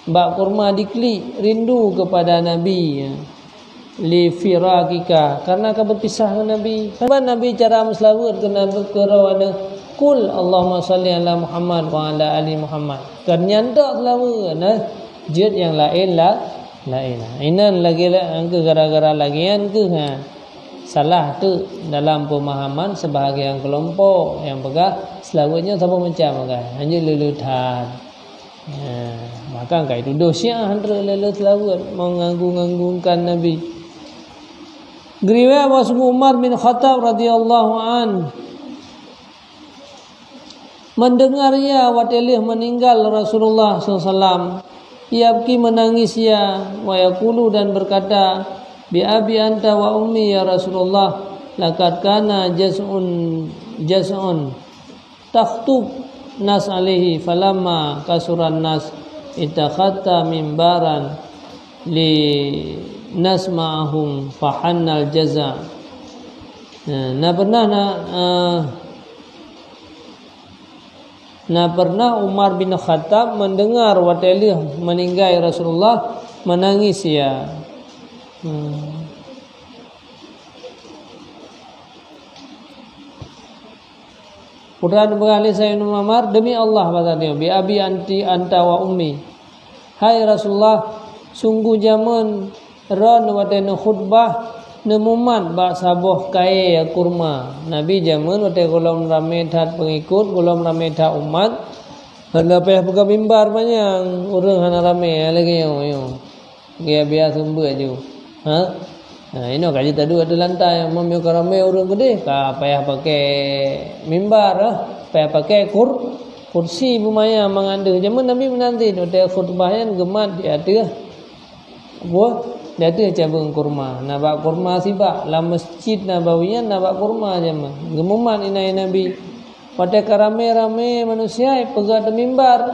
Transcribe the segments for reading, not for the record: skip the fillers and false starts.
Bak kurma dikli rindu kepada Nabi. Li firakika, karena kau berpisah dengan Nabi. Sebab Nabi cara selawat kena berkerawana kul Allahumma salli ala Muhammad wa ala ali Muhammad. Kan nyandak selawat jid yang lain lah lain. Inan lagi angka gara-gara lagian ke salah tu dalam pemahaman sebahagian kelompok yang pegang selawatnya sama macam kan. Hanya lelutan. Maka kai tuduh Syiah antara lelut selawat mengganggu-ganggukan Nabi. Riwayat Abu Umar bin Khattab radhiyallahu an mendengarnya watilih meninggal Rasulullah SAW. Ia pergi menangis ya wa yaqulu dan berkata bi abi anta wa ummi ya Rasulullah laqad kana jaz'un takhtub nas alaihi falamma kasuran nas ittakhadta mimbaran li nas ma'ahum fahannal jaza. Pernah Umar bin Khattab mendengar watilih meninggal Rasulullah menangis ya. Putra berkali saya Umar, demi Allah kata dia, bi abi anti anta wa ummi. Hai Rasulullah, sungguh zaman ron watena khutbah nemuman bak saboh kai kurma. Nabi zaman wate golom rame that pengikut, golom rame that umat. Hendak payah buka mimbar banyak orang hana rame lagi yo. Dia biasa sumber je. Ini kaji tadi ada lantai memang ramai orang gede. Payah pakai mimbar, payah pakai kursi bumaya manganda. Zaman Nabi menanti ada khutbahnya gemat dia ada. Buah dia ada cabang kurma. Nak bak kurma sibak la masjid Nabawiyah nak bak kurma zaman. Gemuman inai Nabi. Pada ramai-ramai manusia pegang mimbar.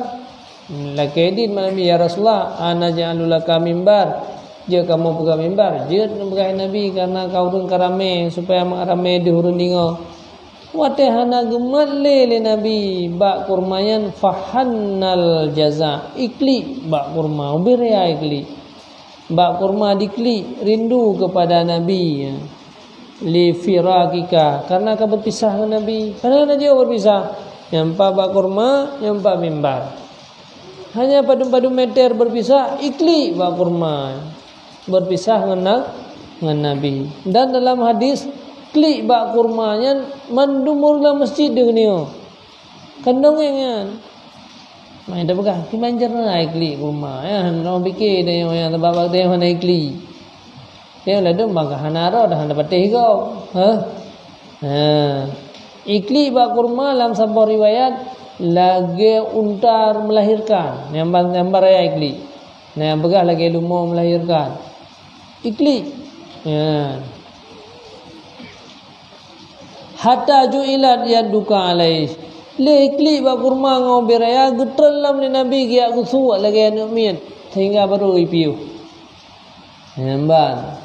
Lakedin Nabi ya Rasulullah ana ja'alulaka mimbar. Dia kamu pegang mimbar, dia pegang Nabi karena kau urun karame supaya ramai dihurun dingo. Wate hana gemat le Nabi bak kurmayan fahannal jaza. Ikli bak kurma ubiria ikli. Bak kurma dikli rindu kepada Nabi. Li firakika, karena kau berpisah dengan Nabi. Karena dia berpisah. Yang bak kurma, yang mimbar. Hanya padu-padu meter berpisah, ikli bak kurma. Berpisah dengan Nabi. Dan dalam hadis klik bak kurmanya mendumurlah masjid dengan kandungan. Main dah pegang ki manjar lah klik kurma ya orang fikir dia yang babak dia mana klik. Dia lah dum bang hanara dah dapat kau. Ikli bak kurma dalam sebuah riwayat lagi untar melahirkan. Yang raya ikli. Nah yang pegang lagi lumo melahirkan. Ikli hatta ju'ilat yaduka alaih le ikli ba kurma ngau beraya getrelam ni Nabi gia kusu lagi anu mian sehingga baru ipiu hemban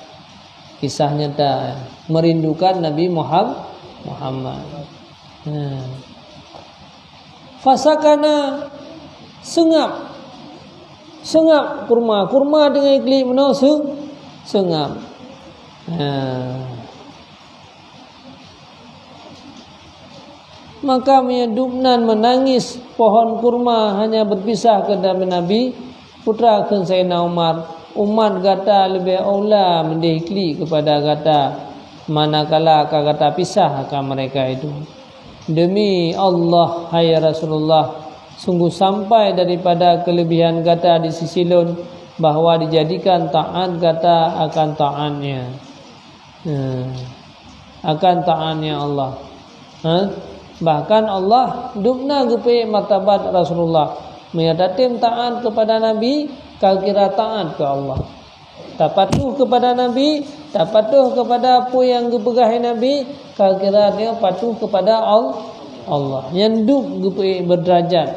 kisah nyata merindukan Nabi Muhammad fasakana sengap kurma dengan ikli mana sengap. Maka menyedupnan menangis pohon kurma hanya berpisah ke Nabi putra kan Sayyidina Umar. Umat kata lebih aula mendekli kepada kata manakala kata pisah akan mereka itu. Demi Allah hai Rasulullah, sungguh sampai daripada kelebihan kata di sisi lain bahawa dijadikan taat kata akan taatnya akan taatnya Allah. Bahkan Allah dubna gepe martabat Rasulullah menyatakan taat kepada Nabi kau kira taat ke Allah. Tak patuh kepada Nabi, tak patuh kepada apa yang dipegahi Nabi, kau kira dia patuh kepada Allah. Yang dub gepe berderajat.